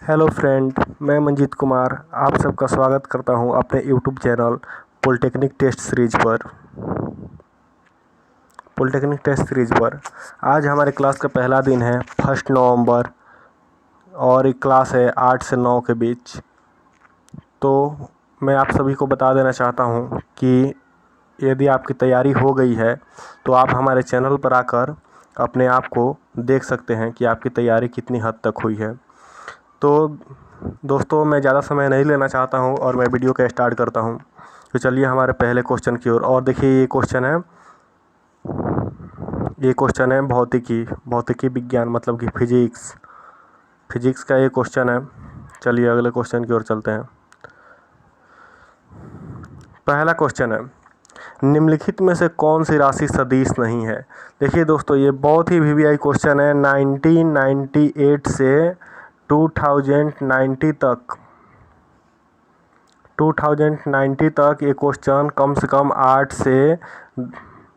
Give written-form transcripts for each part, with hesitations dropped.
Hello friend, मैं मंजीत कुमार आप सबका स्वागत करता हूं अपने YouTube channel polytechnic test series पर। आज हमारे क्लास का पहला दिन है 1 नवंबर और एक क्लास है 8 से 9 के बीच। तो मैं आप सभी को बता देना चाहता हूं कि यदि आपकी तैयारी हो गई है तो आप हमारे चैनल पर आकर अपने आप को देख सकते हैं कि आपकी तैयारी कितनी हद तक हुई है। तो दोस्तों, मैं ज़्यादा समय नहीं लेना चाहता हूं और मैं वीडियो का स्टार्ट करता हूं। तो चलिए हमारे पहले क्वेश्चन की ओर। और देखिए ये क्वेश्चन है भौतिकी विज्ञान मतलब कि फिजिक्स का ये क्वेश्चन है। चलिए अगले क्वेश्चन की ओर चलते हैं। पहला क्वेश्चन है, निम्नलिखित में से कौन सी राशि सदिश नहीं है। देखिए दोस्तों, ये बहुत ही वीवीआई क्वेश्चन है। 1998 से 2090 तक ये क्वेश्चन कम से कम 8 से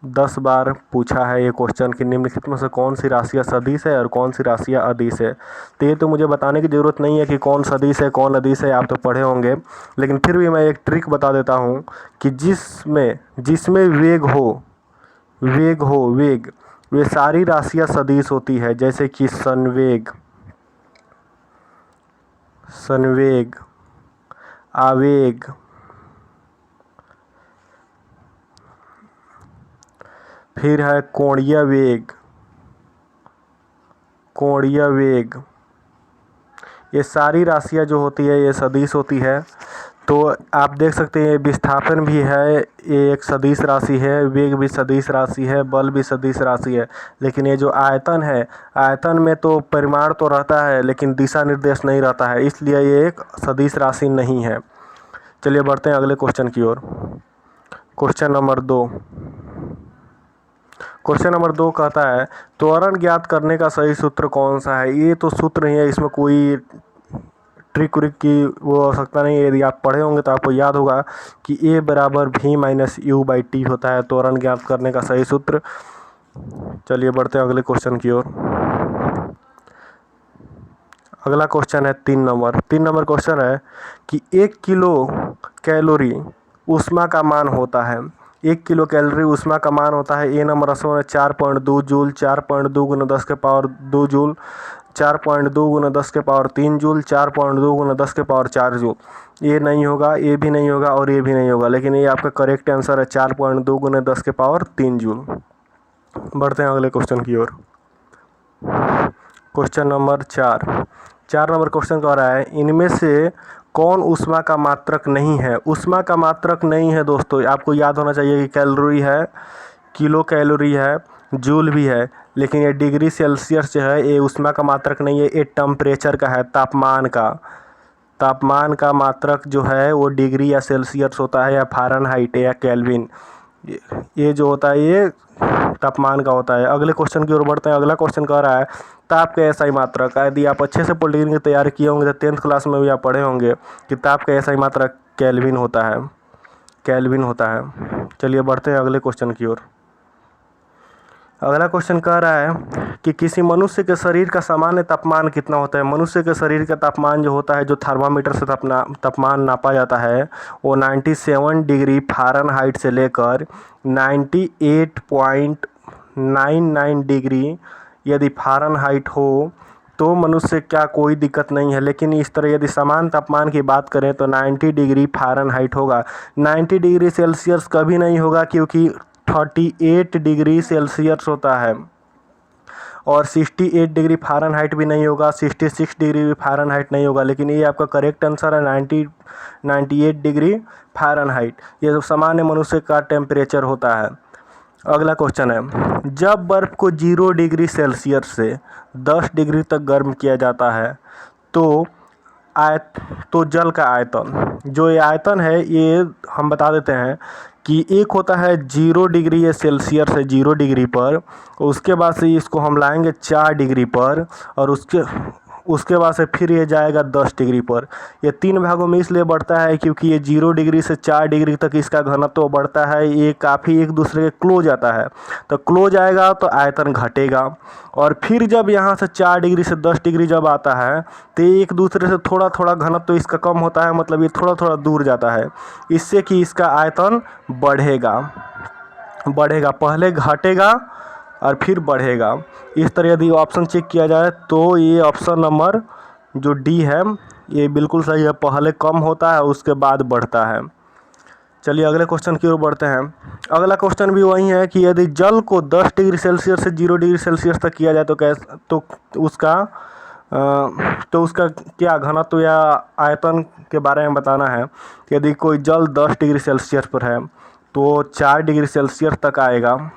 10 बार पूछा है ये क्वेश्चन कि निम्नलिखित में से कौन सी राशियाँ सदिश है और कौन सी राशियाँ अदिश है। तो ये तो मुझे बताने की ज़रूरत नहीं है कि कौन सदिश है कौन अदिश है, आप तो पढ़े होंगे। लेकिन फिर भी मैं एक ट्रिक बता देता हूँ कि जिसमें वेग वे सारी राशियाँ सदिश होती है। जैसे कि संवेग, आवेग, फिर है कोणीय वेग, ये सारी राशियाँ जो होती है ये सदिश होती है। तो आप देख सकते हैं विस्थापन भी है, ये एक सदिश राशि है, वेग भी सदिश राशि है, बल भी सदिश राशि है। लेकिन ये जो आयतन है, आयतन में तो परिमाण तो रहता है लेकिन दिशा निर्देश नहीं रहता है, इसलिए ये एक सदिश राशि नहीं है। चलिए बढ़ते हैं अगले क्वेश्चन की ओर। क्वेश्चन नंबर 2 कहता है त्वरण ज्ञात करने का सही सूत्र कौन सा है। ये तो सूत्र नहीं है, इसमें कोई ट्रिक की वो आवश्यकता नहीं है। यदि आप पढ़े होंगे तो आपको याद होगा कि A बराबर v-u/t होता है त्वरण ज्ञात करने का सही सूत्र। चलिए बढ़ते हैं अगले क्वेश्चन की ओर। अगला क्वेश्चन है 3 नंबर क्वेश्चन है कि 1 किलो कैलोरी ऊष्मा का मान होता है। 1 किलो कैलोरी ऊष्मा का मान होता है। ए नंबर ऑप्शन है 4.2 जूल, 4.2 गुना 10 के पावर 2 जूल, 4.2 गुना 10 के पावर 3 जूल, 4.2 गुना 10 के पावर 4 जूल। ये नहीं होगा, ये भी नहीं होगा और ये भी नहीं होगा, लेकिन ये आपका करेक्ट आंसर है 4.2 गुना 10 के पावर 3 जूल। बढ़ते हैं अगले क्वेश्चन की ओर। क्वेश्चन नंबर 4 नंबर क्वेश्चन कह रहा है इनमें से कौन ऊष्मा का मात्रक नहीं है। ऊष्मा का मात्रक नहीं है दोस्तों, आपको याद होना चाहिए कि कैलोरी है, किलो कैलोरी है, जूल भी है, लेकिन ये डिग्री सेल्सियस जो है ये ऊष्मा का मात्रक नहीं है, ये टेम्परेचर का है, तापमान का मात्रक जो है वो डिग्री या सेल्सियस होता है या फ़ारेनहाइट या केल्विन। ये जो होता है ये तापमान का होता है। अगले क्वेश्चन की ओर बढ़ते हैं। अगला क्वेश्चन कह रहा है ताप का एसआई मात्रक। यदि आप अच्छे से पॉलिटेक्निक की तैयारी किए होंगे तो 10th क्लास में भी आप पढ़े होंगे कि ताप का एसआई मात्रक केल्विन होता है। चलिए बढ़ते हैं अगले क्वेश्चन की ओर। अगला क्वेश्चन कह रहा है कि किसी मनुष्य के शरीर का सामान्य तापमान कितना होता है। मनुष्य के शरीर का तापमान जो होता है, जो थर्मामीटर से तापमान नापा जाता है, वो 97 डिग्री फ़ारेनहाइट से लेकर 98.99 डिग्री यदि फ़ारेनहाइट हो तो मनुष्य क्या कोई दिक्कत नहीं है। लेकिन इस तरह यदि समान तापमान की बात करें तो 90 डिग्री फ़ारेनहाइट होगा। 90 डिग्री सेल्सियस कभी नहीं होगा क्योंकि 38 डिग्री सेल्सियस होता है, और 68 डिग्री फ़ारेनहाइट भी नहीं होगा, 66 डिग्री भी फ़ारेनहाइट नहीं होगा। लेकिन ये आपका करेक्ट आंसर है 98 डिग्री फ़ारेनहाइट। ये जो सामान्य मनुष्य का टेम्परेचर होता है। अगला क्वेश्चन है जब बर्फ़ को 0 डिग्री सेल्सियस से 10 डिग्री तक गर्म किया जाता है तो जल का आयतन, जो ये आयतन है ये हम बता देते हैं कि एक होता है 0 डिग्री या सेल्सियस है 0 डिग्री पर, उसके बाद से इसको हम लाएंगे 4 डिग्री पर, और उसके बाद से फिर ये जाएगा 10 डिग्री पर। ये 3 भागों में इसलिए बढ़ता है क्योंकि ये 0 डिग्री से 4 डिग्री तक इसका घनत्व बढ़ता है। ये काफ़ी एक दूसरे के क्लोज आता है, तो क्लोज आएगा तो आयतन घटेगा। और फिर जब यहाँ से 4 डिग्री से 10 डिग्री जब आता है तो ये एक दूसरे से थोड़ा थोड़ा घनत्व इसका कम होता है, मतलब ये थोड़ा थोड़ा दूर जाता है, इससे कि इसका आयतन बढ़ेगा। पहले घटेगा और फिर बढ़ेगा। इस तरह यदि ऑप्शन चेक किया जाए तो ये ऑप्शन नंबर जो डी है ये बिल्कुल सही है। पहले कम होता है उसके बाद बढ़ता है। चलिए अगले क्वेश्चन की ओर बढ़ते हैं। अगला क्वेश्चन भी वही है कि यदि जल को 10 डिग्री सेल्सियस से 0 डिग्री सेल्सियस तक किया जाए तो उसका क्या घनत्व या आयतन के बारे में बताना है। यदि कोई जल 10 डिग्री सेल्सियस पर है तो 4 डिग्री सेल्सियस तक आएगा,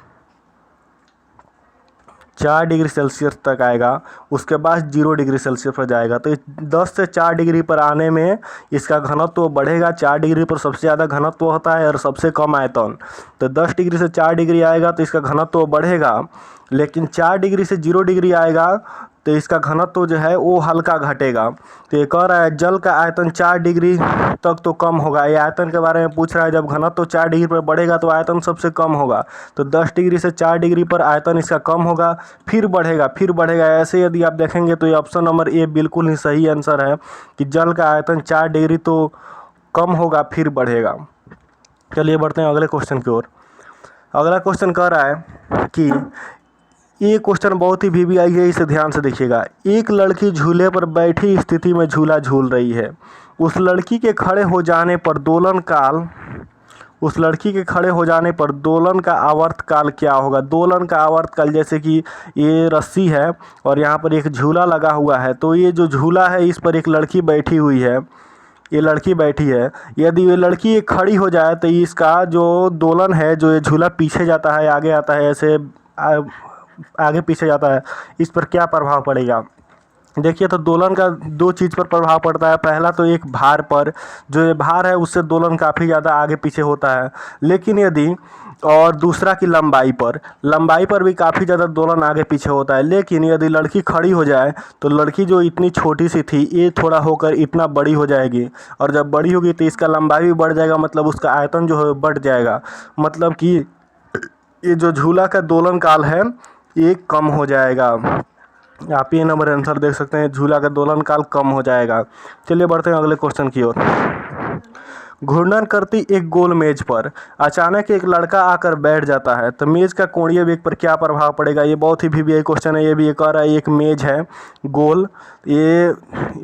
4 डिग्री सेल्सियस तक आएगा, उसके बाद 0 डिग्री सेल्सियस पर जाएगा। तो 10 से 4 डिग्री पर आने में इसका घनत्व बढ़ेगा। 4 डिग्री पर सबसे ज़्यादा घनत्व होता है और सबसे कम आयतन। तो 10 डिग्री से 4 डिग्री आएगा तो इसका घनत्व बढ़ेगा, लेकिन 4 डिग्री से 0 डिग्री आएगा तो इसका घनत्व जो है वो हल्का घटेगा। तो ये कह रहा है जल का आयतन 4 डिग्री तक तो कम होगा। ये आयतन के बारे में पूछ रहा है। जब घनत्व 4 डिग्री पर बढ़ेगा तो आयतन सबसे कम होगा। तो 10 डिग्री से 4 डिग्री पर आयतन इसका कम होगा, फिर बढ़ेगा। ऐसे यदि आप देखेंगे तो ये ऑप्शन नंबर ए बिल्कुल ही सही आंसर है कि जल का आयतन 4 डिग्री तो कम होगा फिर बढ़ेगा। चलिए बढ़ते हैं अगले क्वेश्चन की ओर। अगला क्वेश्चन कह रहा है कि ये क्वेश्चन बहुत ही VVI है, इसे ध्यान से देखिएगा। एक लड़की झूले पर बैठी स्थिति में झूला झूल रही है। उस लड़की के खड़े हो जाने पर दोलन का आवर्तकाल क्या होगा। दोलन का आवर्तकाल, जैसे कि ये रस्सी है और यहाँ पर एक झूला लगा हुआ है, तो ये जो झूला है इस पर एक लड़की बैठी हुई है, ये लड़की बैठी है। यदि ये लड़की खड़ी हो जाए तो इसका जो दोलन है, जो ये झूला पीछे जाता है आगे आता है, ऐसे आगे पीछे जाता है, इस पर क्या प्रभाव पड़ेगा। देखिए तो दोलन का 2 चीज़ पर प्रभाव पड़ता है। पहला तो एक भार पर, जो ये भार है उससे दोलन काफ़ी ज़्यादा आगे पीछे होता है। लेकिन यदि और दूसरा की लंबाई पर भी काफ़ी ज़्यादा दोलन आगे पीछे होता है। लेकिन यदि लड़की खड़ी हो जाए तो लड़की जो इतनी छोटी सी थी ये थोड़ा होकर इतना बड़ी हो जाएगी, और जब बड़ी होगी तो इसका लंबाई भी बढ़ जाएगा, मतलब उसका आयतन जो है बढ़ जाएगा। मतलब कि ये जो झूला का दोलन काल है ये कम हो जाएगा। आप ये नंबर आंसर देख सकते हैं, झूला का दोलन काल कम हो जाएगा। चलिए बढ़ते हैं अगले क्वेश्चन की ओर। घूर्णन करती एक गोल मेज पर अचानक एक लड़का आकर बैठ जाता है तो मेज का कोणीय वेग पर क्या प्रभाव पड़ेगा। ये बहुत ही VVI क्वेश्चन है। ये भी कह रहा है एक मेज है गोल, ये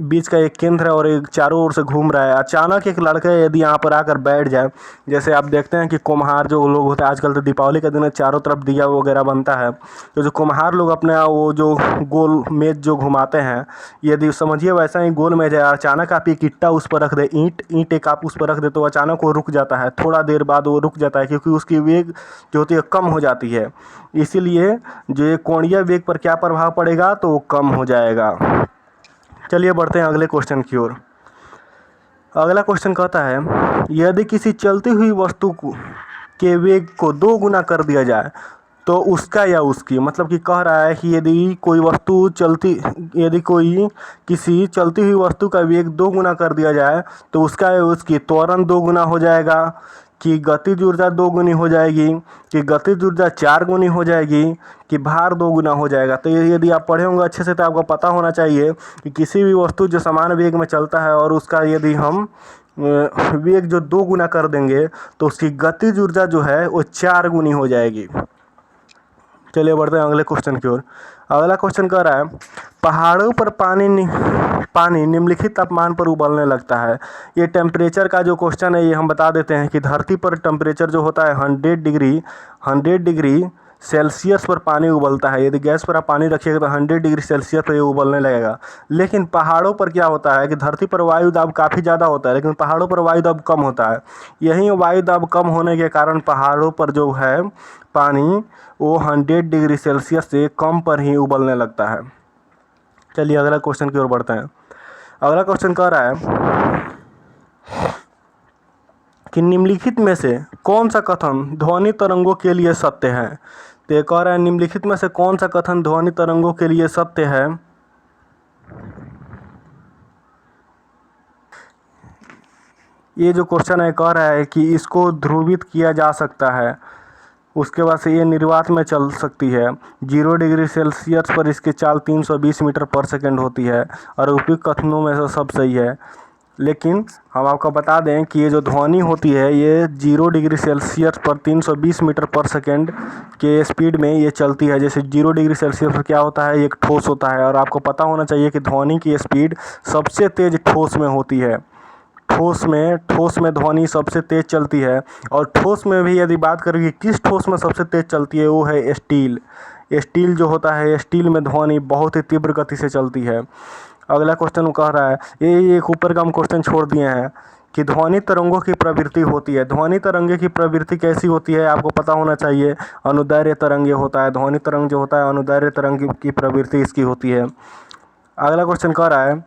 बीच का एक केंद्र है और एक चारों ओर से घूम रहा है। अचानक एक लड़का यदि यहाँ पर आकर बैठ जाए, जैसे आप देखते हैं कि कुम्हार जो लोग होते हैं, आजकल तो दीपावली के दिन चारों तरफ दिया वगैरह बनता है, तो जो कुम्हार लोग अपने वो जो गोल मेज जो घुमाते हैं, यदि समझिए वैसा ही गोल मेज है, अचानक आप एक ईंटा उस पर रख दे, ईंट एक आप उस पर रख दे तो अचानक वो रुक जाता है। थोड़ा देर बाद वो रुक जाता है क्योंकि उसकी वेग जो होती है कम हो जाती है। इसीलिए जो ये कोणीय वेग पर क्या प्रभाव पड़ेगा तो वो कम हो जाएगा। चलिए बढ़ते हैं अगले क्वेश्चन की ओर। अगला क्वेश्चन कहता है यदि किसी चलती हुई वस्तु के वेग को 2 गुना कर दिया जाए तो उसका या उसकी, मतलब कि कह रहा है कि यदि कोई किसी चलती हुई वस्तु का वेग 2 गुना कर दिया जाए तो उसका या उसकी त्वरण 2 गुना हो जाएगा, कि गतिज ऊर्जा 2 गुनी हो जाएगी, कि गतिज ऊर्जा 4 गुनी हो जाएगी, कि भार 2 गुना हो जाएगा। तो ये यदि आप पढ़े होंगे अच्छे से तो आपको पता होना चाहिए कि किसी भी वस्तु जो समान वेग में चलता है और उसका यदि हम वेग जो 2 गुना कर देंगे तो उसकी गतिज ऊर्जा जो है वो 4 गुनी हो जाएगी। चलिए बढ़ते हैं अगले क्वेश्चन की ओर। अगला क्वेश्चन कह रहा है पहाड़ों पर पानी निम्नलिखित तापमान पर उबलने लगता है। ये टेम्परेचर का जो क्वेश्चन है ये हम बता देते हैं कि धरती पर टेम्परेचर जो होता है 100 डिग्री सेल्सियस पर पानी उबलता है। यदि गैस पर आप पानी रखिएगा तो 100 डिग्री सेल्सियस पर ये उबलने लगेगा। लेकिन पहाड़ों पर क्या होता है कि धरती पर वायु दाब काफ़ी ज़्यादा होता है, लेकिन पहाड़ों पर वायु दाब कम होता है। यही वायु दाब कम होने के कारण पहाड़ों पर जो है पानी वो 100 डिग्री सेल्सियस से कम पर ही उबलने लगता है। चलिए अगला क्वेश्चन की ओर बढ़ते हैं। अगला क्वेश्चन कह रहा है कि निम्नलिखित में से कौन सा कथन ध्वनि तरंगों के लिए सत्य है। तो ये कह रहा है निम्नलिखित में से कौन सा कथन ध्वनि तरंगों के लिए सत्य है। ये जो क्वेश्चन है कह रहा है कि इसको ध्रुवित किया जा सकता है, उसके बाद से ये निर्वात में चल सकती है। 0 डिग्री सेल्सियस पर इसकी चाल 320 मीटर पर सेकंड होती है और उपयुक्त कथनों में से सब सही है। लेकिन हम आपको बता दें कि ये जो ध्वनि होती है ये 0 डिग्री सेल्सियस पर 320 मीटर पर सेकंड के स्पीड में ये चलती है। जैसे 0 डिग्री सेल्सियस पर क्या होता है, एक ठोस होता है, और आपको पता होना चाहिए कि ध्वनि की स्पीड सबसे तेज़ ठोस में होती है। ठोस में ध्वनि सबसे तेज़ चलती है। और ठोस में भी यदि बात करें कि किस ठोस में सबसे तेज़ चलती है, वो है स्टील। स्टील जो होता है, स्टील में ध्वनि बहुत ही तीव्र गति से चलती है। अगला क्वेश्चन वो कह रहा है, ये एक ऊपर का हम क्वेश्चन छोड़ दिए हैं कि ध्वनि तरंगों की प्रवृत्ति होती है। ध्वनि तरंगे की प्रवृत्ति कैसी होती है आपको पता होना चाहिए। अनुदैर्घ्य तरंगे होता है, ध्वनि तरंग जो होता है अनुदैर्घ्य तरंग की प्रवृत्ति इसकी होती है। अगला क्वेश्चन कह रहा है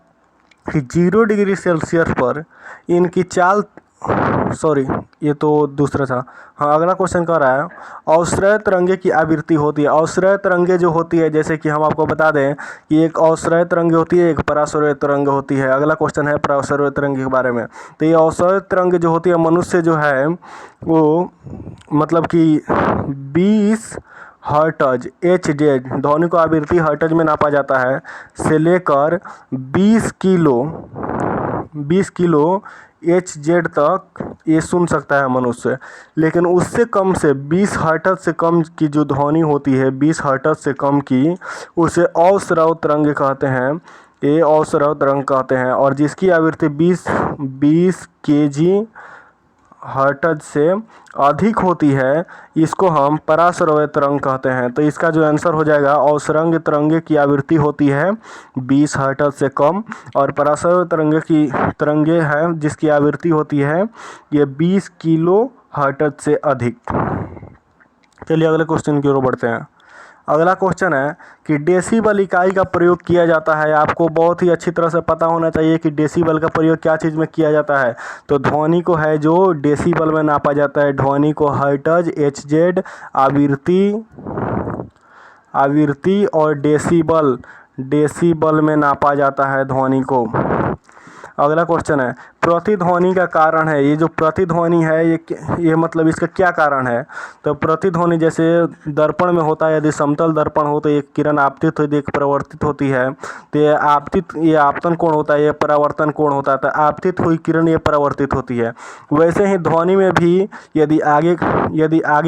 कि 0 डिग्री सेल्सियस पर इनकी चाल, सॉरी ये तो दूसरा था। हाँ, अगला क्वेश्चन कह रहा है अवश्रय तरंगे की आवृत्ति होती है। अवश्रय तरंगे जो होती है, जैसे कि हम आपको बता दें कि एक अवश्रय तरंग होती है, एक पराश्रय तरंग होती है। अगला क्वेश्चन है पराश्रय तरंग के बारे में। तो ये अवश्रय तरंग जो होती है, मनुष्य जो है वो मतलब कि 20 हर्ट्ज HZ ध्वनि को आवृत्ति हर्ट्ज में नापा जाता है से लेकर 20 किलो HZ तक ये सुन सकता है मनुष्य। लेकिन उससे कम से 20 हर्ट्ज से कम की जो ध्वनि होती है, 20 हर्ट्ज से कम की, उसे अवश्रव तरंग कहते हैं। ये अवश्रव तरंग कहते हैं। और जिसकी आवृत्ति 20 kg हर्ट्ज से अधिक होती है, इसको हम पराश्रव्य तरंग कहते हैं। तो इसका जो आंसर हो जाएगा, अवसरंग तरंगे की आवृत्ति होती है 20 हर्ट्ज से कम, और पराश्रव्य तरंगे है जिसकी आवृत्ति होती है ये 20 किलो हर्ट्ज से अधिक। चलिए अगले क्वेश्चन की ओर बढ़ते हैं। अगला क्वेश्चन है कि डेसिबल इकाई का प्रयोग किया जाता है। आपको बहुत ही अच्छी तरह से पता होना चाहिए कि डेसिबल का प्रयोग क्या चीज़ में किया जाता है। तो ध्वनि को है जो डेसिबल में नापा जाता है। ध्वनि को हर्ट्ज, HZ, आवृत्ति और डेसिबल में नापा जाता है ध्वनि को। अगला क्वेश्चन है प्रतिध्वनि का कारण है। ये जो प्रतिध्वनि है ये मतलब इसका क्या कारण है। तो प्रतिध्वनि जैसे दर्पण में होता है, यदि समतल दर्पण हो तो एक किरण आपतित होती है, एक परावर्तित होती है। तो ये आपतन कोण होता है, ये परावर्तन कोण होता है। तो आपतित हुई किरण ये परावर्तित होती है। वैसे ही ध्वनि में भी यदि आगे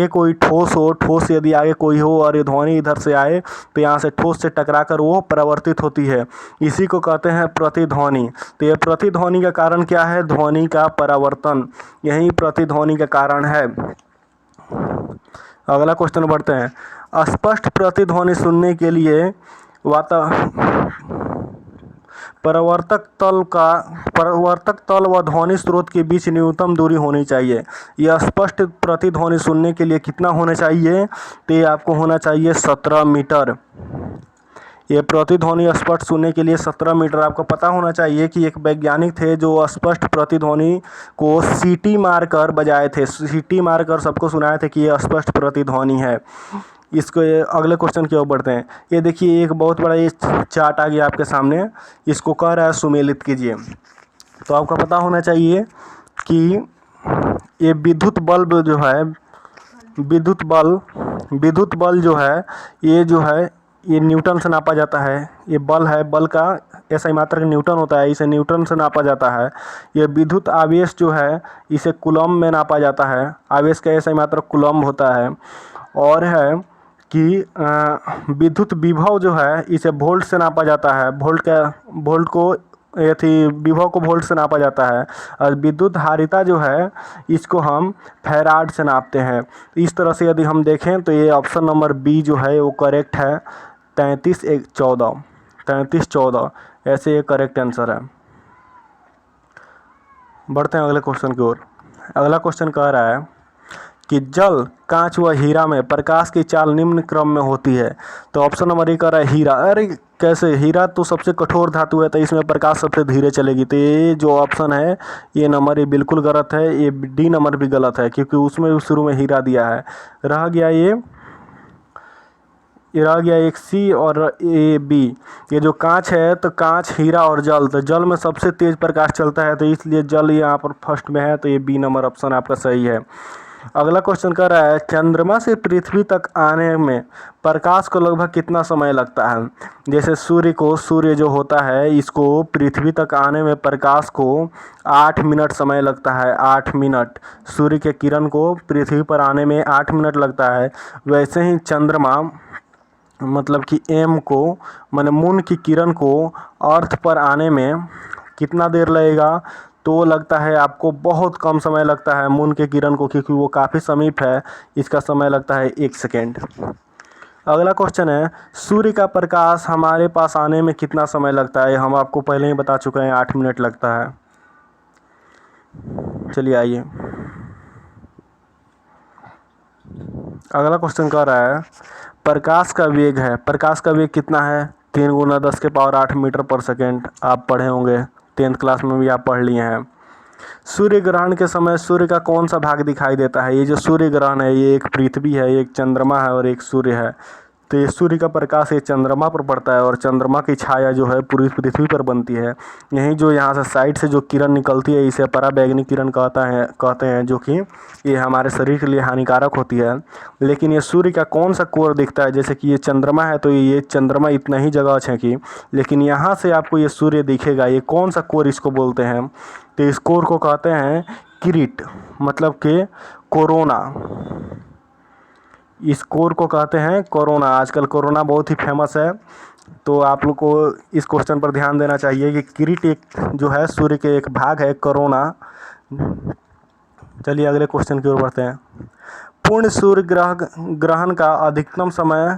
कोई ठोस हो, ठोस यदि आगे कोई हो और ये ध्वनि इधर से आए तो यहाँ से ठोस से टकराकर वो परावर्तित होती है। इसी को कहते हैं प्रतिध्वनि। तो ये प्रतिध्वनि का कारण क्या है, ध्वनि का परावर्तन, यही प्रतिध्वनि का कारण है। अगला क्वेश्चन बढ़ते हैं। स्पष्ट प्रतिध्वनि सुनने के लिए परावर्तक तल व ध्वनि स्रोत के बीच न्यूनतम दूरी होनी चाहिए। यह स्पष्ट प्रतिध्वनि सुनने के लिए कितना होना चाहिए, तो ये आपको होना चाहिए 17 मीटर। ये प्रतिध्वनि स्पष्ट सुनने के लिए 17 मीटर। आपको पता होना चाहिए कि एक वैज्ञानिक थे जो स्पष्ट प्रतिध्वनि को सीटी मारकर बजाए थे। सीटी मारकर सबको सुनाए थे कि ये स्पष्ट प्रतिध्वनि है। इसको अगले क्वेश्चन की ओर बढ़ते हैं। ये देखिए एक बहुत बड़ा ये चार्ट आ गया आपके सामने, इसको कह रहा है सुमेलित कीजिए। तो आपको पता होना चाहिए कि ये विद्युत बल्ब जो है, विद्युत बल जो है ये न्यूटन से नापा जाता है। ये बल है, बल का SI मात्रक न्यूटन होता है, इसे न्यूटन से नापा जाता है। ये विद्युत आवेश जो है इसे कूलम्ब में नापा जाता है। आवेश का SI मात्रक कूलम्ब होता है। और है कि विद्युत विभव जो है इसे वोल्ट से नापा जाता है। विभव को वोल्ट से नापा जाता है। और विद्युत धारिता जो है इसको हम फैराड से नापते हैं। इस तरह से यदि हम देखें तो ये ऑप्शन नंबर B जो है वो करेक्ट है। 3314 ऐसे ये करेक्ट आंसर है। बढ़ते हैं अगले क्वेश्चन की ओर। अगला क्वेश्चन कह रहा है कि जल, कांच व हीरा में प्रकाश की चाल निम्न क्रम में होती है। तो ऑप्शन नंबर A कह रहा है हीरा। अरे कैसे, हीरा तो सबसे कठोर धातु है तो इसमें प्रकाश सबसे धीरे चलेगी। तो ये जो ऑप्शन है ये नंबर ये बिल्कुल गलत है। ये D नंबर भी गलत है क्योंकि उसमें शुरू में हीरा दिया है। रह गया ये ये रह गया एक सी और ए बी। ये जो कांच है तो कांच, हीरा और जल, तो जल में सबसे तेज प्रकाश चलता है तो इसलिए जल यहाँ पर फर्स्ट में है, तो ये बी नंबर ऑप्शन आपका सही है। अगला क्वेश्चन कर रहा है चंद्रमा से पृथ्वी तक आने में प्रकाश को लगभग कितना समय लगता है। जैसे सूर्य जो होता है इसको पृथ्वी तक आने में प्रकाश को 8 मिनट समय लगता है। 8 मिनट सूर्य के किरण को पृथ्वी पर आने में 8 मिनट लगता है। वैसे ही चंद्रमा मतलब कि एम को माने मून की किरण को अर्थ पर आने में कितना देर लगेगा, तो लगता है आपको बहुत कम समय लगता है मून के किरण को, क्योंकि वो काफ़ी समीप है। इसका समय लगता है 1 सेकेंड। अगला क्वेश्चन है सूर्य का प्रकाश हमारे पास आने में कितना समय लगता है। हम आपको पहले ही बता चुके हैं 8 मिनट लगता है। चलिए आइए, अगला क्वेश्चन कह रहा है प्रकाश का वेग है। प्रकाश का वेग कितना है, 3 × 10⁸ मीटर पर सेकेंड। आप पढ़े होंगे, 10th क्लास में भी आप पढ़ लिए हैं। सूर्य ग्रहण के समय सूर्य का कौन सा भाग दिखाई देता है। ये जो सूर्य ग्रहण है ये एक पृथ्वी है, एक चंद्रमा है और एक सूर्य है। तो ये सूर्य का प्रकाश ये चंद्रमा पर पड़ता है और चंद्रमा की छाया जो है पूरी पृथ्वी पर बनती है। यही जो यहाँ से साइड से जो किरण निकलती है इसे पराबैंगनी किरण कहते हैं, जो कि ये हमारे शरीर के लिए हानिकारक होती है। लेकिन ये सूर्य का कौन सा कोर दिखता है, जैसे कि ये चंद्रमा है तो ये चंद्रमा इतना ही जगह है कि, लेकिन यहाँ से आपको ये सूर्य दिखेगा। ये कौन सा कोर इसको बोलते हैं, तो इस कोर को कहते हैं किरीट, मतलब कि कोरोना। इस कोर को कहते हैं कोरोना। आजकल कोरोना बहुत ही फेमस है, तो आप लोग को इस क्वेश्चन पर ध्यान देना चाहिए कि किरीट एक जो है सूर्य के एक भाग है, कोरोना। चलिए अगले क्वेश्चन की ओर बढ़ते हैं। पूर्ण सूर्य ग्रहण का अधिकतम समय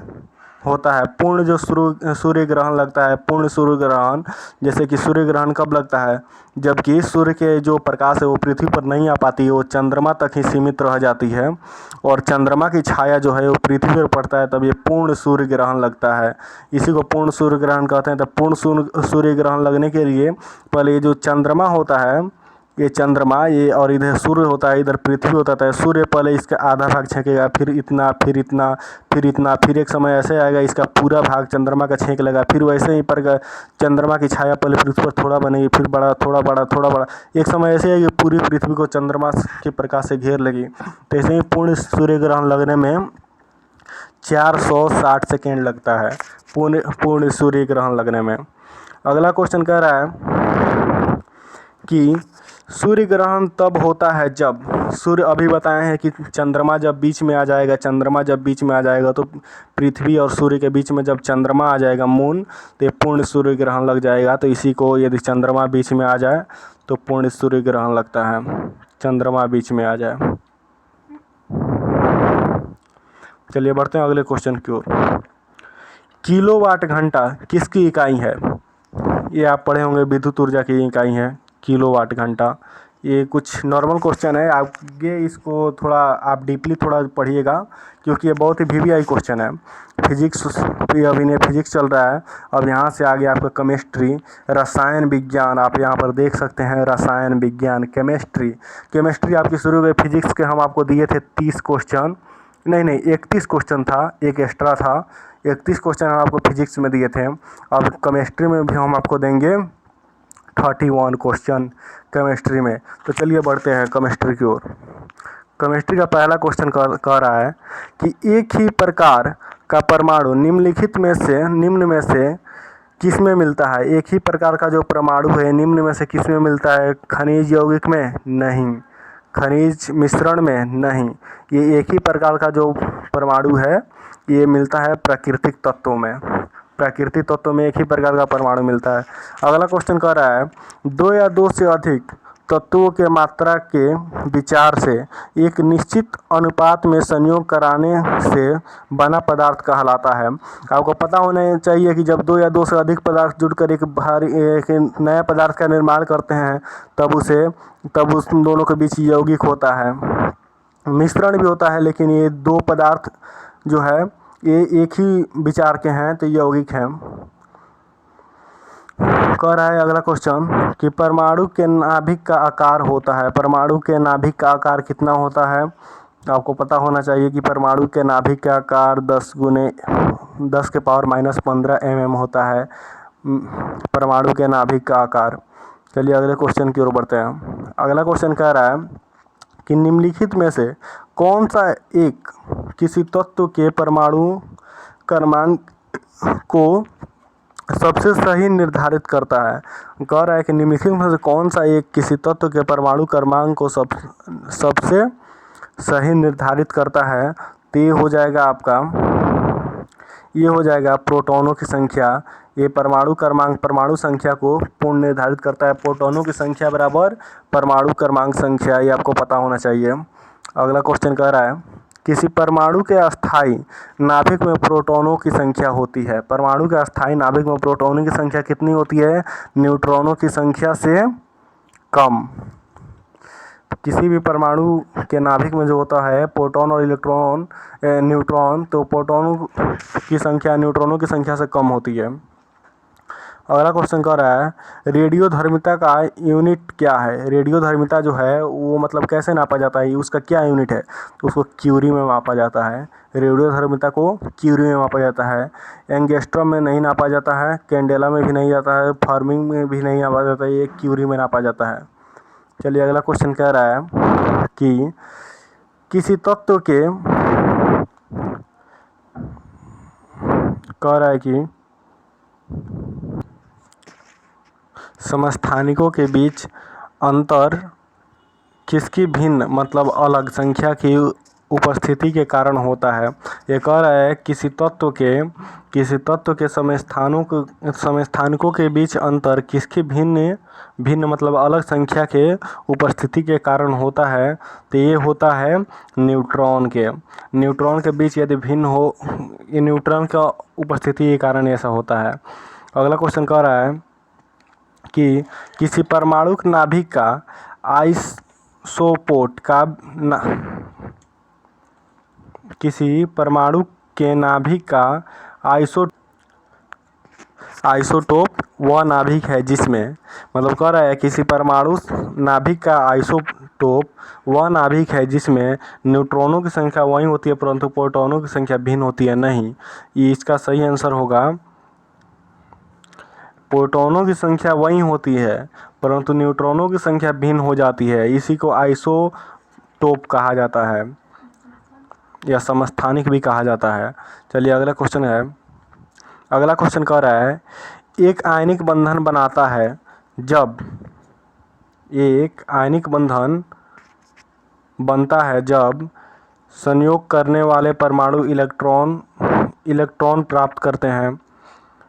होता है। पूर्ण जो सूर्य ग्रहण लगता है, पूर्ण सूर्य ग्रहण, जैसे कि सूर्य ग्रहण कब लगता है, जबकि सूर्य के जो प्रकाश है वो पृथ्वी पर नहीं आ पाती है, वो चंद्रमा तक ही सीमित रह जाती है और चंद्रमा की छाया जो है वो पृथ्वी पर पड़ता है, तब ये पूर्ण सूर्य ग्रहण लगता है। इसी को पूर्ण सूर्य ग्रहण कहते हैं। तो पूर्ण सूर्य ग्रहण लगने के लिए पहले ये जो चंद्रमा होता है, ये चंद्रमा, ये और इधर सूर्य होता है, इधर पृथ्वी होता है। सूर्य पहले इसका आधा भाग छेकेगा, फिर इतना, फिर इतना, फिर इतना, फिर एक समय ऐसे आएगा इसका पूरा भाग चंद्रमा का छेक लेगा। फिर वैसे ही पर चंद्रमा की छाया पहले पृथ्वी पर थोड़ा बनेगी, फिर बड़ा, थोड़ा बड़ा, थोड़ा बड़ा, एक समय ऐसे आएगी पूरी पृथ्वी को चंद्रमा के प्रकाश से घेर लेगी। तो ऐसे ही पूर्ण सूर्य ग्रहण लगने में 460 सेकेंड लगता है, पूर्ण सूर्य ग्रहण लगने में। अगला क्वेश्चन कह रहा है कि सूर्य ग्रहण तब होता है जब सूर्य, अभी बताए हैं कि चंद्रमा जब बीच में आ जाएगा, चंद्रमा जब बीच में आ जाएगा तो पृथ्वी और सूर्य के बीच में जब चंद्रमा आ जाएगा मून, तो ये पूर्ण सूर्य ग्रहण लग जाएगा। तो इसी को यदि चंद्रमा बीच में आ जाए तो पूर्ण सूर्य ग्रहण लगता है, चंद्रमा बीच में आ जाए। चलिए बढ़ते हैं अगले क्वेश्चन की ओर। किलोवाट घंटा किसकी इकाई है। ये आप पढ़े होंगे, विद्युत ऊर्जा की इकाई है किलोवाट घंटा। ये कुछ नॉर्मल क्वेश्चन है, आगे इसको थोड़ा आप डीपली थोड़ा पढ़िएगा, क्योंकि ये बहुत ही वीवीआई क्वेश्चन है। फिजिक्स, अभी नहीं फिजिक्स चल रहा है, अब यहाँ से आगे आपका केमिस्ट्री, रसायन विज्ञान, आप यहाँ पर देख सकते हैं रसायन विज्ञान, केमिस्ट्री आपकी शुरू हुई। फिजिक्स के हम आपको दिए थे 30 क्वेश्चन, नहीं 31 क्वेश्चन था, एक एक्स्ट्रा था। 31 क्वेश्चन हम आपको फिजिक्स में दिए थे। अब केमिस्ट्री में भी हम आपको देंगे 31 क्वेश्चन केमिस्ट्री में। तो चलिए बढ़ते हैं केमिस्ट्री की ओर। केमिस्ट्री का पहला क्वेश्चन कह रहा है कि एक ही प्रकार का परमाणु निम्न में से किस में मिलता है। एक ही प्रकार का जो परमाणु है निम्न में से किस में मिलता है। खनिज यौगिक में नहीं, खनिज मिश्रण में नहीं, ये एक ही प्रकार का जो परमाणु है ये मिलता है प्राकृतिक तत्वों में। प्राकृतिक तत्वों में एक ही प्रकार का परमाणु मिलता है। अगला क्वेश्चन कह रहा है 2 या 2 से अधिक तत्वों के मात्रा के विचार से एक निश्चित अनुपात में संयोग कराने से बना पदार्थ कहलाता है। आपको पता होना चाहिए कि जब 2 या 2 से अधिक पदार्थ जुड़कर एक नया पदार्थ का निर्माण करते हैं तब उस दोनों के बीच यौगिक होता है, मिश्रण भी होता है, लेकिन ये 2 पदार्थ जो है ये एक ही विचार के हैं तो यौगिक हैं। कह रहा है अगला क्वेश्चन कि परमाणु के नाभिक का आकार होता है। परमाणु के नाभिक का आकार कितना होता है, आपको पता होना चाहिए कि परमाणु के नाभिक का आकार 10⁻⁻15 mm होता है परमाणु के नाभिक का आकार। चलिए अगले क्वेश्चन की ओर बढ़ते हैं। अगला क्वेश्चन कह रहा है कि निम्नलिखित में से कौन सा एक किसी तत्व के परमाणु क्रमांक को सबसे सही निर्धारित करता है। कह रहा है कि निम्नलिखित में से कौन सा एक किसी तत्व के परमाणु क्रमांक को सबसे सही निर्धारित करता है। तो ये हो जाएगा प्रोटॉनों की संख्या। ये परमाणु क्रमांक परमाणु संख्या को पूर्ण निर्धारित करता है। प्रोटॉनों की संख्या बराबर परमाणु क्रमांक संख्या, ये आपको पता होना चाहिए। अगला क्वेश्चन कह रहा है किसी परमाणु के अस्थायी नाभिक में प्रोटॉनों की संख्या होती है। परमाणु के अस्थायी नाभिक में प्रोटॉनों की संख्या कितनी होती है? न्यूट्रॉनों की संख्या से कम। किसी भी परमाणु के नाभिक में जो होता है प्रोटॉन और न्यूट्रॉन, तो प्रोटॉनों की संख्या न्यूट्रॉनों की संख्या से कम होती है। अगला क्वेश्चन कह रहा है रेडियोधर्मिता का यूनिट क्या है। रेडियोधर्मिता जो है वो मतलब कैसे नापा जाता है, उसका क्या यूनिट है? तो उसको क्यूरी में मापा जाता है। रेडियोधर्मिता को क्यूरी में मापा जाता है। एंगस्ट्रॉम में नहीं नापा जाता है, कैंडेला में भी नहीं जाता है, फर्मिंग में भी नहीं नापा जाता है, ये क्यूरी में नापा जाता है। चलिए अगला क्वेश्चन कह रहा है कि किसी तत्व के कह रहा है कि समस्थानिकों के बीच अंतर किसकी भिन्न मतलब अलग संख्या की उपस्थिति के कारण होता है। ये कह रहा है किसी तत्व के समस्थानिकों के बीच अंतर किसकी भिन्न मतलब अलग संख्या के उपस्थिति के कारण होता है। तो ये होता है न्यूट्रॉन के बीच यदि भिन्न हो, ये न्यूट्रॉन का उपस्थिति के कारण ऐसा होता है। अगला क्वेश्चन कह रहा है कि किसी परमाणु नाभिक का आइसोटोप किसी परमाणु के नाभिक का आइसोटोप वह नाभिक है जिसमें मतलब कह रहा है किसी परमाणु नाभिक का आइसोटोप वह नाभिक है जिसमें न्यूट्रॉनों की संख्या वही होती है परंतु प्रोटॉनों की संख्या भिन्न होती है। नहीं, ये इसका सही आंसर होगा प्रोटॉनों की संख्या वही होती है परंतु न्यूट्रॉनों की संख्या भिन्न हो जाती है। इसी को आइसोटोप कहा जाता है या समस्थानिक भी कहा जाता है। चलिए अगला क्वेश्चन कह रहा है एक आयनिक बंधन बनता है जब संयोग करने वाले परमाणु इलेक्ट्रॉन प्राप्त करते हैं।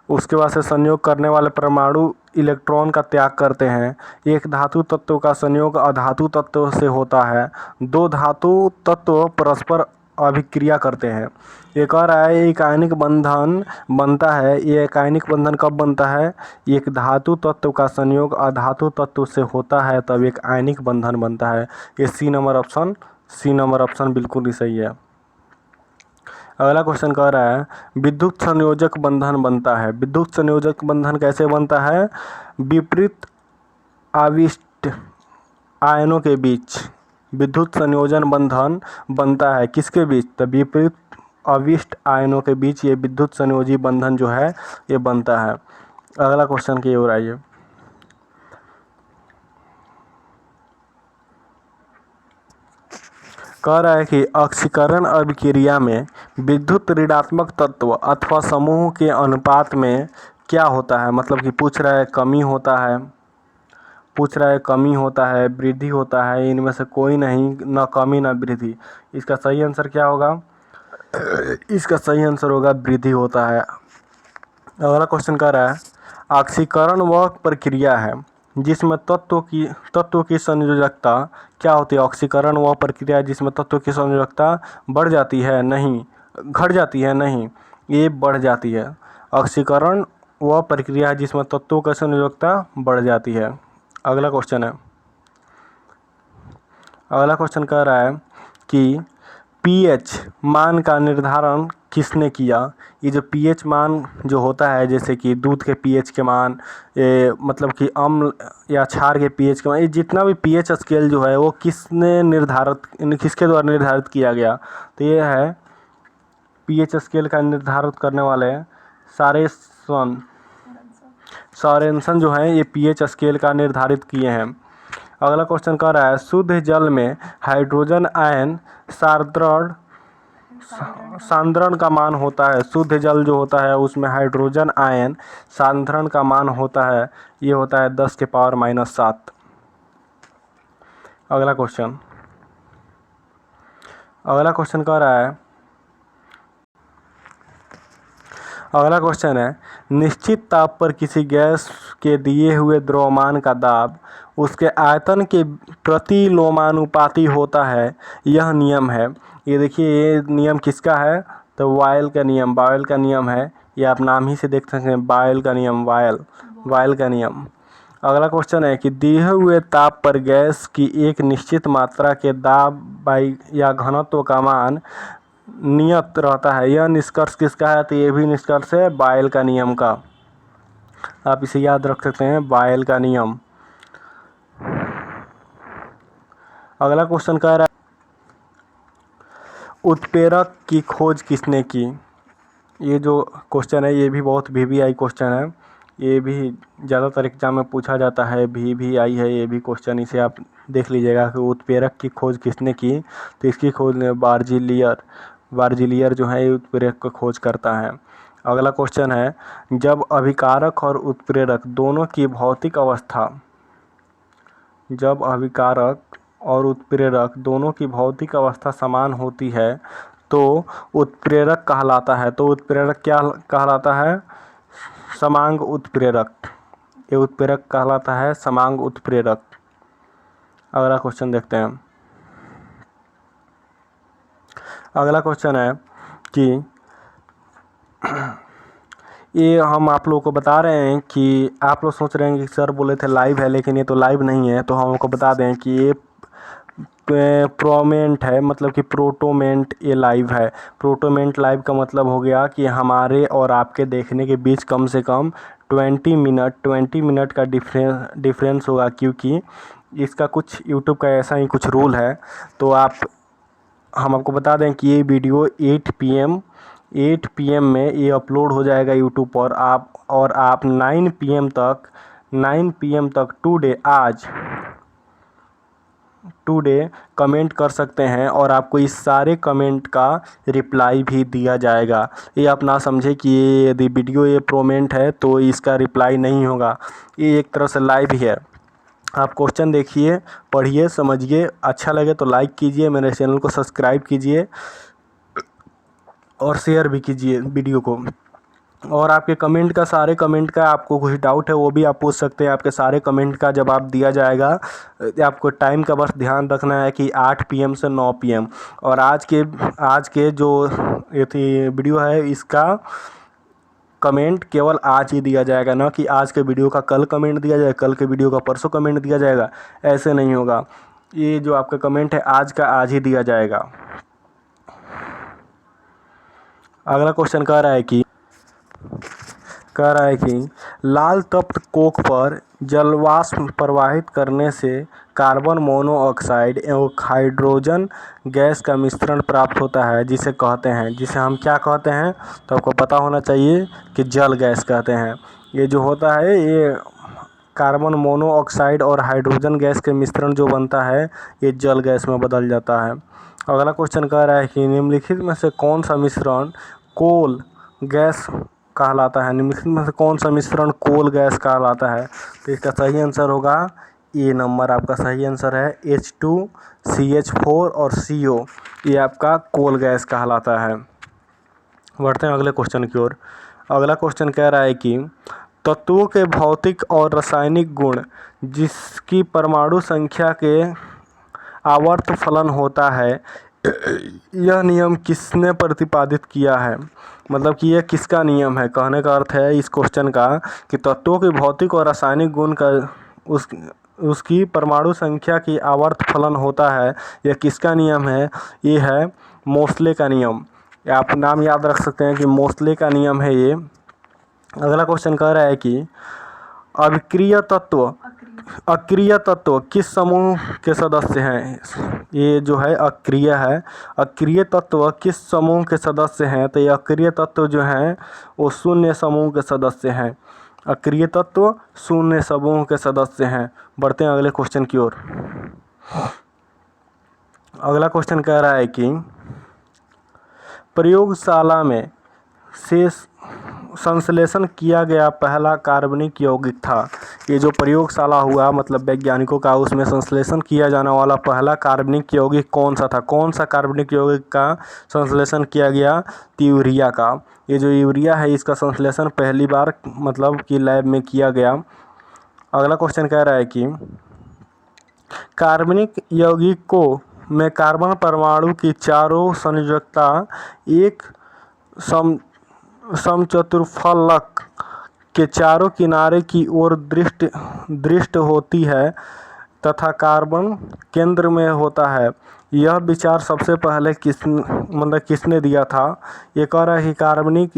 उसके बाद से संयोग करने वाले परमाणु इलेक्ट्रॉन का त्याग करते हैं। एक धातु तत्व का संयोग अधातु तत्व से होता है। दो धातु तत्व परस्पर अभिक्रिया करते हैं। ये कह रहा है एक आयनिक बंधन बनता है। ये एक आयनिक बंधन कब बनता है? एक धातु तत्व का संयोग अधातु तत्व से होता है तब एक आयनिक बंधन बनता है। ये सी नंबर ऑप्शन बिल्कुल ही सही है। अगला क्वेश्चन कह रहा है विद्युत संयोजक बंधन बनता है। विद्युत संयोजक बंधन कैसे बनता है? विपरीत आविष्ट आयनों के बीच विद्युत संयोजन बंधन बनता है। किसके बीच? तो विपरीत आविष्ट आयनों के बीच ये विद्युत संयोजी बंधन जो है ये बनता है। अगला क्वेश्चन की ओर आइए। कह रहा है कि ऑक्सीकरण अभिक्रिया में विद्युत ऋणात्मक तत्व अथवा समूह के अनुपात में क्या होता है? मतलब कि पूछ रहा है कमी होता है वृद्धि होता है, इनमें से कोई नहीं, न कमी न वृद्धि। इसका सही आंसर क्या होगा? इसका सही आंसर होगा वृद्धि होता है। अगला क्वेश्चन कह रहा है ऑक्सीकरण वह प्रक्रिया है जिसमें तत्व की संयोजकता क्या होती है? ऑक्सीकरण वह प्रक्रिया है जिसमें तत्व की संयोजकता बढ़ जाती है, नहीं घट जाती है, नहीं ये बढ़ जाती है। ऑक्सीकरण वह प्रक्रिया है जिसमें तत्वों की संयोजकता बढ़ जाती है। अगला क्वेश्चन कह रहा है कि पीएच मान का निर्धारण किसने किया? ये जो पीएच मान जो होता है, जैसे कि दूध के पीएच के मान, मतलब कि अम्ल या क्षार के पीएच के मान, ये जितना भी पीएच स्केल जो है वो किसके द्वारा निर्धारित किया गया? तो ये है पीएच स्केल का निर्धारित करने वाले सॉरेनसन जो हैं, ये पीएच स्केल का निर्धारित किए हैं। अगला क्वेश्चन कह रहा है शुद्ध जल में हाइड्रोजन आयन सांद्रण का मान होता है। शुद्ध जल जो होता है उसमें हाइड्रोजन आयन सांद्रण का मान होता है, ये होता है 10⁻⁻7। अगला क्वेश्चन कह रहा है, अगला क्वेश्चन है निश्चित ताप पर किसी गैस के दिए हुए द्रव्यमान का दाब उसके आयतन के प्रतिलोमानुपाती होता है, यह नियम है। ये देखिए, ये नियम किसका है? तो बॉयल का नियम है। ये आप नाम ही से देख सकते हैं, बॉयल का नियम। अगला क्वेश्चन है कि दिए हुए ताप पर गैस की एक निश्चित मात्रा के दाब या घनत्व का मान नियत रहता है, यह निष्कर्ष किसका है? तो ये भी निष्कर्ष है बॉयल का नियम का। आप इसे याद रख सकते हैं, बॉयल का नियम। अगला क्वेश्चन कह रहा है उत्प्रेरक की खोज किसने की? ये जो क्वेश्चन है ये भी बहुत VVI क्वेश्चन है, ये भी ज़्यादातर एग्जाम में पूछा जाता है, VVI है ये भी क्वेश्चन। इसे आप देख लीजिएगा कि उत्प्रेरक की खोज किसने की? तो इसकी खोज बार्जिलियर जो है ये उत्प्रेरक की खोज करता है। अगला क्वेश्चन है जब अभिकारक और उत्प्रेरक दोनों की भौतिक अवस्था समान होती है तो उत्प्रेरक कहलाता है। तो उत्प्रेरक क्या कहलाता है? समांग उत्प्रेरक। ये उत्प्रेरक कहलाता है समांग उत्प्रेरक। अगला क्वेश्चन देखते हैं। अगला क्वेश्चन है कि ये हम आप लोगों को बता रहे हैं कि आप लोग सोच रहे हैं कि सर बोले थे लाइव है, लेकिन ये तो लाइव नहीं है। तो हम आपको बता दें कि ये प्रोमेंट है, मतलब कि प्रोटोमेंट ये लाइव है। प्रोटोमेंट लाइव का मतलब हो गया कि हमारे और आपके देखने के बीच कम से कम 20 मिनट का डिफरेंस होगा, क्योंकि इसका कुछ यूट्यूब का ऐसा ही कुछ रूल है। तो हम आपको बता दें कि ये वीडियो 8 PM में ये अपलोड हो जाएगा यूट्यूब पर। आप 9 PM तक टुडे कमेंट कर सकते हैं और आपको इस सारे कमेंट का रिप्लाई भी दिया जाएगा। ये आप ना समझे कि ये यदि वीडियो ये प्रोमेंट है तो इसका रिप्लाई नहीं होगा, ये एक तरह से लाइव ही है। आप क्वेश्चन देखिए, पढ़िए, समझिए, अच्छा लगे तो लाइक कीजिए, मेरे चैनल को सब्सक्राइब कीजिए और शेयर भी कीजिए वीडियो को। और आपके सारे कमेंट का आपको कुछ डाउट है वो भी आप पूछ सकते हैं, आपके सारे कमेंट का जवाब दिया जाएगा। आपको टाइम का बस ध्यान रखना है कि 8 PM से 9 PM। और आज के जो ये थी वीडियो है इसका कमेंट केवल आज ही दिया जाएगा, ना कि आज के वीडियो का कल कमेंट दिया जाएगा, कल के वीडियो का परसों कमेंट दिया जाएगा, ऐसे नहीं होगा। ये जो आपका कमेंट है आज का आज ही दिया जाएगा। अगला क्वेश्चन कह रहा है कि लाल तप्त कोक पर जलवाष्प प्रवाहित करने से कार्बन मोनोऑक्साइड एवं हाइड्रोजन गैस का मिश्रण प्राप्त होता है, जिसे हम क्या कहते हैं? तो आपको पता होना चाहिए कि जल गैस कहते हैं। ये जो होता है ये कार्बन मोनोऑक्साइड और हाइड्रोजन गैस के मिश्रण जो बनता है ये जल गैस में बदल जाता है। अगला क्वेश्चन कह रहा है कि निम्नलिखित में से कौन सा मिश्रण कोल गैस कहलाता है? निम्नलिखित में से कौन सा मिश्रण कोल गैस कहलाता है? तो इसका सही आंसर होगा ए नंबर। आपका सही आंसर है H2CH4 और CO, ये आपका कोल गैस कहलाता है। बढ़ते हैं अगले क्वेश्चन की ओर। अगला क्वेश्चन कह रहा है कि तत्वों के भौतिक और रासायनिक गुण जिसकी परमाणु संख्या के आवर्त फलन होता है, यह नियम किसने प्रतिपादित किया है? मतलब कि यह किसका नियम है? कहने का अर्थ है इस क्वेश्चन का कि तत्वों के भौतिक और रासायनिक गुण का उसकी परमाणु संख्या की आवर्त फलन होता है, यह किसका नियम है? ये है मोसले का नियम, आप नाम याद रख सकते हैं कि मोसले का नियम है ये। अगला क्वेश्चन कह रहा है कि अक्रिय तत्व किस समूह के सदस्य हैं। ये जो है अक्रिय है, अक्रिय तत्व किस समूह के सदस्य हैं, तो ये अक्रिय तत्व जो हैं वो शून्य समूह के सदस्य हैं। अक्रिय तत्व शून्य समूह के सदस्य हैं। बढ़ते हैं अगले क्वेश्चन की ओर। अगला क्वेश्चन कह रहा है कि प्रयोगशाला में से संश्लेषण किया गया पहला कार्बनिक यौगिक था। ये जो प्रयोगशाला हुआ मतलब वैज्ञानिकों का, उसमें संश्लेषण किया जाने वाला पहला कार्बनिक यौगिक कौन सा था, कौन सा कार्बनिक यौगिक का संश्लेषण किया गया, यूरिया का। ये जो यूरिया है इसका संश्लेषण पहली बार मतलब कि लैब में किया गया। अगला क्वेश्चन कह रहा है कि कार्बनिक यौगिकों में कार्बन परमाणु की चारों संयोजकता एक समचतुर्फलक के चारों किनारे की ओर दृष्ट होती है तथा कार्बन केंद्र में होता है। यह विचार सबसे पहले किसने दिया था। ये कह रहा है कि कार्बनिक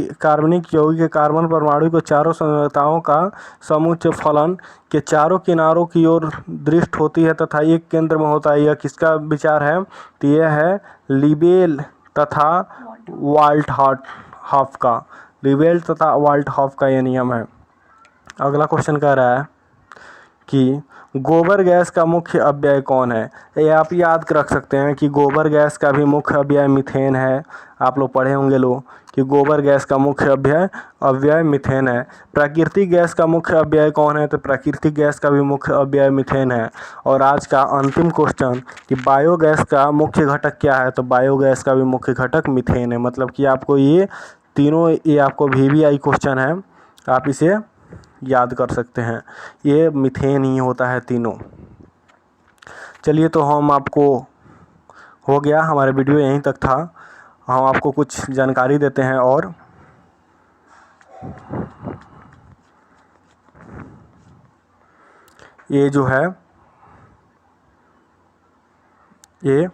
यौगिक के कार्बन परमाणु को चारों संयोजकताओं का समुच्चय फलन के चारों किनारों की ओर दृष्ट होती है तथा एक केंद्र में होता है। यह किसका विचार है, तो यह है लिबेल तथा वाल्टहॉफ का। लिबेल तथा वाल्टहॉफ का यह नियम है। अगला क्वेश्चन कह रहा है कि गोबर गैस का मुख्य अव्यय कौन है। ये आप याद रख सकते हैं कि गोबर गैस का भी मुख्य अव्यय मीथेन है। आप लोग पढ़े होंगे कि गोबर गैस का मुख्य अव्यय मीथेन है। प्राकृतिक गैस का मुख्य अव्यय कौन है, तो प्राकृतिक गैस का भी मुख्य अव्यय मीथेन है। और आज का अंतिम क्वेश्चन कि बायोगैस का मुख्य घटक क्या है, तो बायोगैस का भी मुख्य घटक मीथेन है। मतलब कि आपको ये तीनों, ये आपको VVI क्वेश्चन है, आप इसे याद कर सकते हैं। ये मीथेन ही होता है तीनों। चलिए, तो हम आपको हो गया, हमारा वीडियो यहीं तक था। हम आपको कुछ जानकारी देते हैं। और ये जो है ये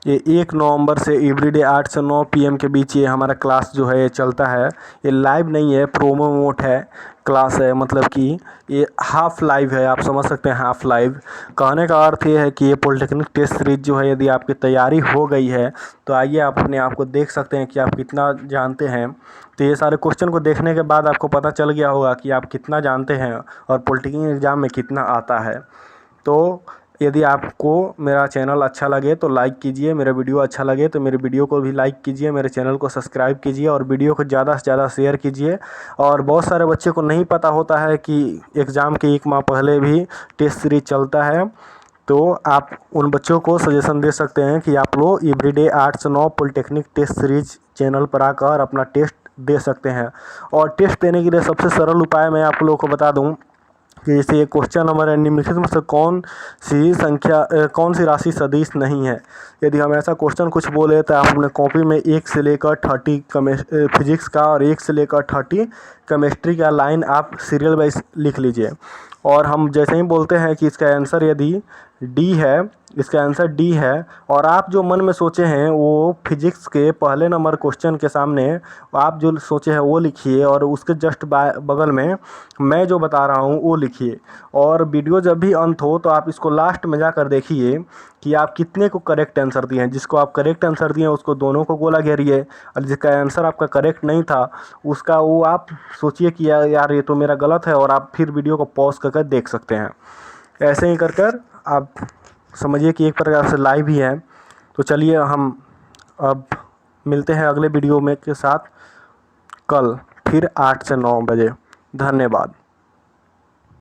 1 नवंबर से एवरीडे 8 से 9 PM के बीच ये हमारा क्लास जो है ये चलता है। ये लाइव नहीं है, प्रोमो मोड है, क्लास है। मतलब कि ये हाफ लाइव है, आप समझ सकते हैं हाफ लाइव। कहने का अर्थ ये है कि ये पॉलिटेक्निक टेस्ट सीरीज जो है, यदि आपकी तैयारी हो गई है तो आइए आप अपने आप को देख सकते हैं कि आप कितना जानते हैं। तो ये सारे क्वेश्चन को देखने के बाद आपको पता चल गया होगा कि आप कितना जानते हैं और पॉलिटेक्निक एग्ज़ाम में कितना आता है। तो यदि आपको मेरा चैनल अच्छा लगे तो लाइक कीजिए, मेरा वीडियो अच्छा लगे तो मेरे वीडियो को भी लाइक कीजिए, मेरे चैनल को सब्सक्राइब कीजिए और वीडियो को ज़्यादा से ज़्यादा शेयर कीजिए। और बहुत सारे बच्चे को नहीं पता होता है कि एग्ज़ाम के 1 माह पहले भी टेस्ट सीरीज चलता है। तो आप उन बच्चों को सजेशन दे सकते हैं कि आप लोग एवरीडे 8 से 9 पॉलिटेक्निक टेस्ट सीरीज चैनल पर आकर अपना टेस्ट दे सकते हैं। और टेस्ट देने के लिए सबसे सरल उपाय मैं आप लोगों को बता दूं कि जैसे ये क्वेश्चन नंबर है, निम्नलिखित में से कौन सी राशि सदिश नहीं है। यदि हम ऐसा क्वेश्चन कुछ बोले तो आप अपने कॉपी में 1 से लेकर 30 फिजिक्स का और 1 से लेकर 30 केमिस्ट्री का लाइन आप सीरियल वाइज लिख लीजिए। और हम जैसे ही बोलते हैं कि इसका आंसर यदि डी है, इसका आंसर डी है, और आप जो मन में सोचे हैं वो फिजिक्स के पहले नंबर क्वेश्चन के सामने आप जो सोचे हैं वो लिखिए और उसके जस्ट बगल में मैं जो बता रहा हूँ वो लिखिए। और वीडियो जब भी अंत हो तो आप इसको लास्ट में जाकर देखिए कि आप कितने को करेक्ट आंसर दिए हैं। जिसको आप करेक्ट आंसर दिए उसको दोनों को गोला घेरिए, और जिसका आंसर आपका करेक्ट नहीं था उसका वो आप सोचिए कि यार ये तो मेरा गलत है, और आप फिर वीडियो को पॉज करके देख सकते हैं। ऐसे ही कर आप समझिए कि एक प्रकार से लाइव ही है। तो चलिए हम अब मिलते हैं अगले वीडियो में के साथ कल फिर 8 से 9 बजे। धन्यवाद।